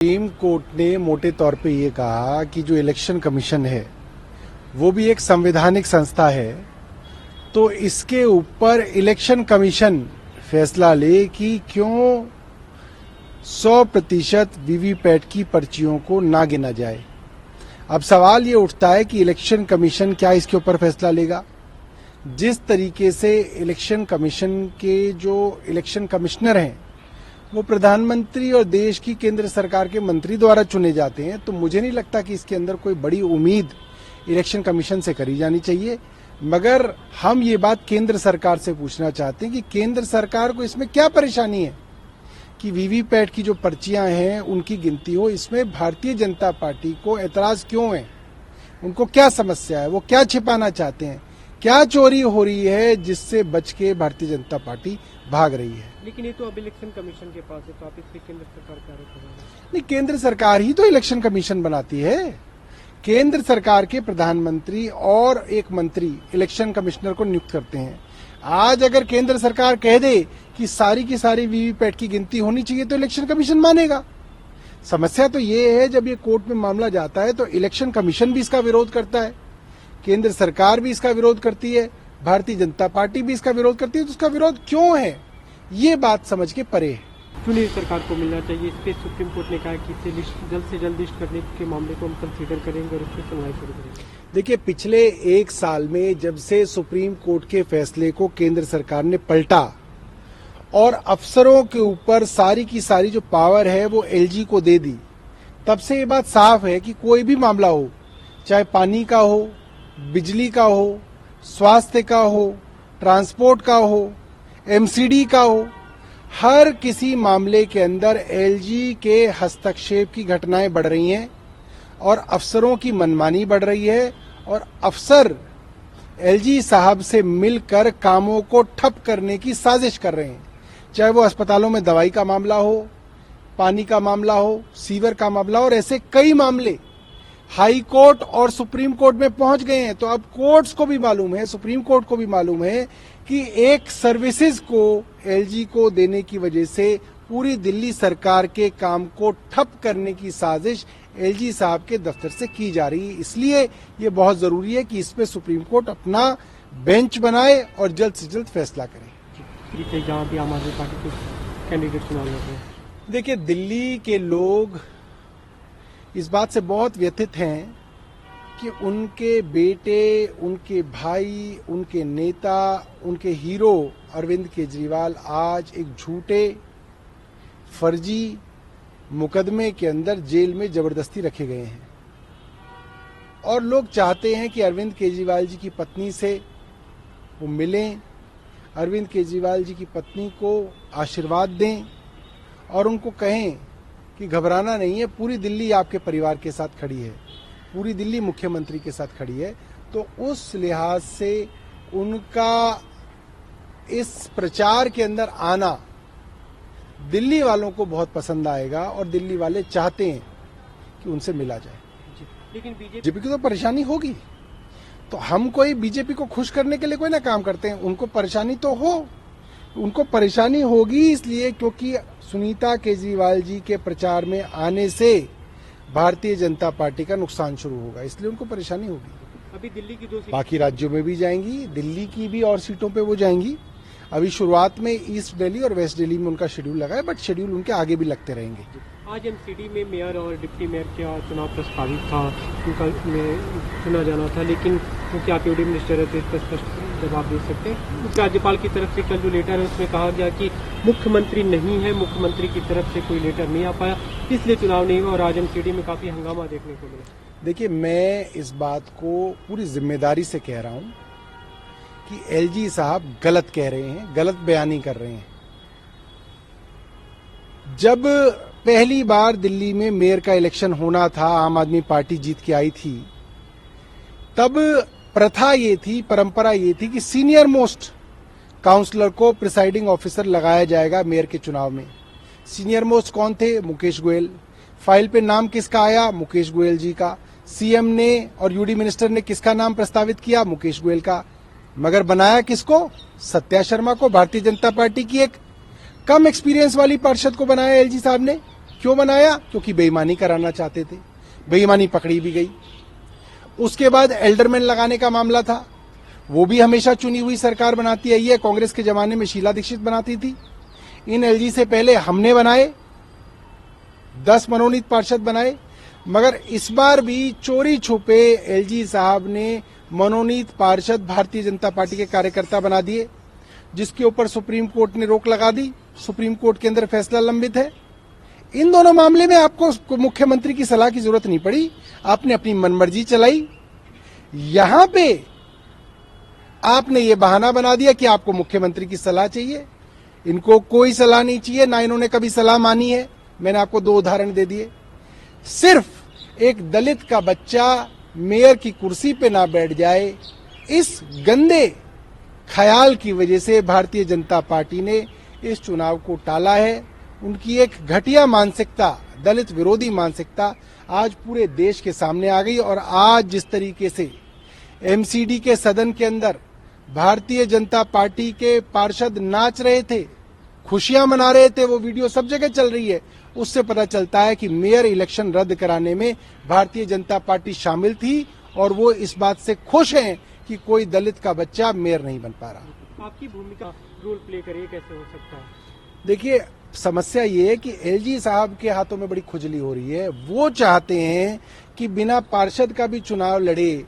Supreme court ने मोटे तौर पे ये कहा कि जो इलेक्शन कमीशन है वो भी एक संवैधानिक संस्था है, तो इसके ऊपर इलेक्शन कमीशन फैसला ले कि क्यों 100% वीवीपैट की पर्चियों को ना गिना जाए। अब सवाल ये उठता है कि इलेक्शन कमीशन क्या इसके ऊपर फैसला लेगा। जिस तरीके से इलेक्शन कमीशन के जो इलेक्शन कमिश्नर हैं वो प्रधानमंत्री और देश की केंद्र सरकार के मंत्री द्वारा चुने जाते हैं, तो मुझे नहीं लगता कि इसके अंदर कोई बड़ी उम्मीद इलेक्शन कमीशन से करी जानी चाहिए। मगर हम ये बात केंद्र सरकार से पूछना चाहते हैं कि केंद्र सरकार को इसमें क्या परेशानी है कि वीवीपैट की जो पर्चियां हैं उनकी गिनती हो। इसमें भारतीय जनता पार्टी को एतराज क्यों है, उनको क्या समस्या है, वो क्या छिपाना चाहते हैं, क्या चोरी हो रही है जिससे बच के भारतीय जनता पार्टी भाग रही है। लेकिन ये तो अब इलेक्शन कमीशन के पास है, तो आप इस पे केंद्र सरकार का आरोप लगाएंगे? नहीं, केंद्र सरकार ही तो इलेक्शन कमीशन बनाती है। केंद्र सरकार के प्रधानमंत्री और एक मंत्री इलेक्शन कमिश्नर को नियुक्त करते हैं। आज अगर केंद्र सरकार कह दे कि सारी की सारी वीवीपैट की गिनती होनी चाहिए तो इलेक्शन कमीशन मानेगा। समस्या तो ये है, जब ये कोर्ट में मामला जाता है तो इलेक्शन कमीशन भी इसका विरोध करता है, केंद्र सरकार भी इसका विरोध करती है, भारतीय जनता पार्टी भी इसका विरोध करती है। तो उसका विरोध क्यों है, ये बात समझ के परे है। क्यों नहीं सरकार को मिलना चाहिए? इस पे सुप्रीम कोर्ट ने कहा कि इसे जल्द से जल्द लिस्ट करने के मामले को हम कंसीडर करेंगे और उस पर सुनवाई शुरू करेंगे। देखिए, पिछले एक साल में जब से सुप्रीम कोर्ट के फैसले को केंद्र सरकार ने पलटा और अफसरों के ऊपर सारी की सारी जो पावर है वो एलजी को दे दी, तब से ये बात साफ है कि कोई भी मामला हो, चाहे पानी का हो, बिजली का हो, स्वास्थ्य का हो, ट्रांसपोर्ट का हो, एमसीडी का हो, हर किसी मामले के अंदर एलजी के हस्तक्षेप की घटनाएं बढ़ रही हैं और अफसरों की मनमानी बढ़ रही है और अफसर एलजी साहब से मिलकर कामों को ठप करने की साजिश कर रहे हैं। चाहे वो अस्पतालों में दवाई का मामला हो, पानी का मामला हो, सीवर का मामला हो, और ऐसे कई मामले हाई कोर्ट और सुप्रीम कोर्ट में पहुंच गए हैं। तो अब कोर्ट्स को भी मालूम है, सुप्रीम कोर्ट को भी मालूम है कि एक सर्विसेज को एलजी को देने की वजह से पूरी दिल्ली सरकार के काम को ठप करने की साजिश एलजी साहब के दफ्तर से की जा रही है। इसलिए ये बहुत जरूरी है कि इस पे सुप्रीम कोर्ट अपना बेंच बनाए और जल्द से जल्द फैसला करे। जहाँ भी आम आदमी पार्टी के कैंडिडेट चुनाव लड़ रहे हैं, देखिए, दिल्ली के लोग इस बात से बहुत व्यथित हैं कि उनके बेटे, उनके भाई, उनके नेता, उनके हीरो अरविंद केजरीवाल आज एक झूठे फर्जी मुकदमे के अंदर जेल में जबरदस्ती रखे गए हैं। और लोग चाहते हैं कि अरविंद केजरीवाल जी की पत्नी से वो मिलें, अरविंद केजरीवाल जी की पत्नी को आशीर्वाद दें और उनको कहें कि घबराना नहीं है, पूरी दिल्ली आपके परिवार के साथ खड़ी है, पूरी दिल्ली मुख्यमंत्री के साथ खड़ी है। तो उस लिहाज से उनका इस प्रचार के अंदर आना दिल्ली वालों को बहुत पसंद आएगा और दिल्ली वाले चाहते हैं कि उनसे मिला जाए। लेकिन बीजेपी की तो परेशानी होगी, तो हम कोई बीजेपी को खुश करने के लिए कोई ना काम करते हैं। उनको परेशानी तो हो, उनको परेशानी होगी इसलिए क्योंकि सुनीता केजरीवाल जी के प्रचार में आने से भारतीय जनता पार्टी का नुकसान शुरू होगा, इसलिए उनको परेशानी होगी। अभी दिल्ली की 2 सीट, बाकी राज्यों में भी जाएंगी, दिल्ली की भी और सीटों पे वो जाएंगी। अभी शुरुआत में ईस्ट दिल्ली और वेस्ट दिल्ली में उनका शेड्यूल लगा है, बट शेड्यूल उनके आगे भी लगते रहेंगे। आज एमसीडी में मेयर और डिप्टी मेयर का चुनाव प्रस्तावित था, उनका चुना जाना था, लेकिन क्योंकि आप यूडी मिनिस्टर है तो इस पर स्पष्ट जवाब दे सकते हैं। राज्यपाल की तरफ से कल जो लेटर है उसमें कहा गया कि मुख्यमंत्री नहीं है, मुख्यमंत्री की तरफ से कोई लेटर नहीं आ पाया, इसलिए चुनाव नहीं हुआ और आज एमसीडी में काफी हंगामा देखने को मिला। देखिए, मैं इस बात को पूरी जिम्मेदारी से कह रहा हूं कि एलजी साहब गलत कह रहे हैं, गलत बयानी कर रहे हैं। जब पहली बार दिल्ली में मेयर का इलेक्शन होना था, आम आदमी पार्टी जीत के आई थी, तब प्रथा ये थी, परंपरा ये थी कि सीनियर मोस्ट काउंसलर को प्रिसाइडिंग ऑफिसर लगाया जाएगा मेयर के चुनाव में। सीनियर मोस्ट कौन थे? मुकेश गोयल। फाइल पे नाम किसका आया? मुकेश गोयल जी का। सीएम ने और यूडी मिनिस्टर ने किसका नाम प्रस्तावित किया? मुकेश गोयल का। मगर बनाया किसको? सत्या शर्मा को, भारतीय जनता पार्टी की एक कम एक्सपीरियंस वाली पार्षद को बनाया एलजी साहब ने। क्यों बनाया? क्योंकि बेईमानी कराना चाहते थे, बेईमानी पकड़ी भी गई। उसके बाद एल्डरमैन लगाने का मामला था, वो भी हमेशा चुनी हुई सरकार बनाती आई है। कांग्रेस के जमाने में शीला दीक्षित बनाती थी। इन एलजी से पहले हमने बनाए, 10 मनोनीत पार्षद बनाए, मगर इस बार भी चोरी छुपे एलजी साहब ने मनोनीत पार्षद भारतीय जनता पार्टी के कार्यकर्ता बना दिए, जिसके ऊपर सुप्रीम कोर्ट ने रोक लगा दी। सुप्रीम कोर्ट के अंदर फैसला लंबित है। इन दोनों मामले में आपको मुख्यमंत्री की सलाह की जरूरत नहीं पड़ी, आपने अपनी मनमर्जी चलाई। यहां पे आपने ये बहाना बना दिया कि आपको मुख्यमंत्री की सलाह चाहिए। इनको कोई सलाह नहीं चाहिए, ना इन्होंने कभी सलाह मानी है। मैंने आपको 2 उदाहरण दे दिए। सिर्फ एक दलित का बच्चा मेयर की कुर्सी पे ना बैठ जाए, इस गंदे ख्याल की वजह से भारतीय जनता पार्टी ने इस चुनाव को टाला है। उनकी एक घटिया मानसिकता, दलित विरोधी मानसिकता आज पूरे देश के सामने आ गई। और आज जिस तरीके से एमसीडी के सदन के अंदर भारतीय जनता पार्टी के पार्षद नाच रहे थे, खुशियां मना रहे थे, वो वीडियो सब जगह चल रही है, उससे पता चलता है कि मेयर इलेक्शन रद्द कराने में भारतीय जनता पार्टी शामिल थी और वो इस बात से खुश हैं कि कोई दलित का बच्चा मेयर नहीं बन पा रहा। आपकी भूमिका रोल प्ले करिए, कैसे हो सकता है? देखिए, समस्या ये है कि एलजी साहब के हाथों में बड़ी खुजली हो रही है। वो चाहते हैं कि बिना पार्षद का भी चुनाव लड़े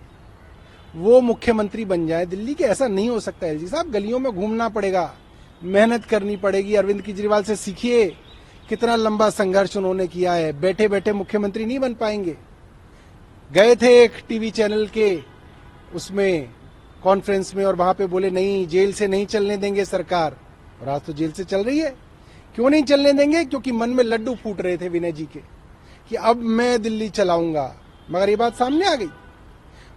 वो मुख्यमंत्री बन जाए दिल्ली के। ऐसा नहीं हो सकता एलजी साहब, गलियों में घूमना पड़ेगा, मेहनत करनी पड़ेगी। अरविंद केजरीवाल से सीखिए, कितना लंबा संघर्ष उन्होंने किया है। बैठे बैठे मुख्यमंत्री नहीं बन पाएंगे। गए थे एक टीवी चैनल के उसमें कॉन्फ्रेंस में और वहां पे बोले नहीं, जेल से नहीं चलने देंगे सरकार, और आज तो जेल से चल रही है। क्यों नहीं चलने देंगे? क्योंकि मन में लड्डू फूट रहे थे विनय जी के कि अब मैं दिल्ली चलाऊंगा, मगर ये बात सामने आ गई।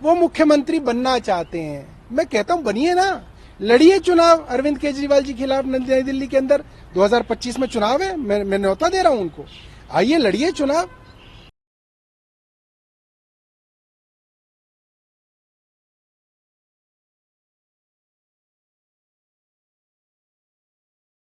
वो मुख्यमंत्री बनना चाहते हैं। मैं कहता हूं बनिए ना, लड़िए चुनाव अरविंद केजरीवाल जी के खिलाफ नई दिल्ली के अंदर। 2025 में चुनाव है, मैं न्योता दे रहा हूं उनको, आइए लड़िए चुनाव।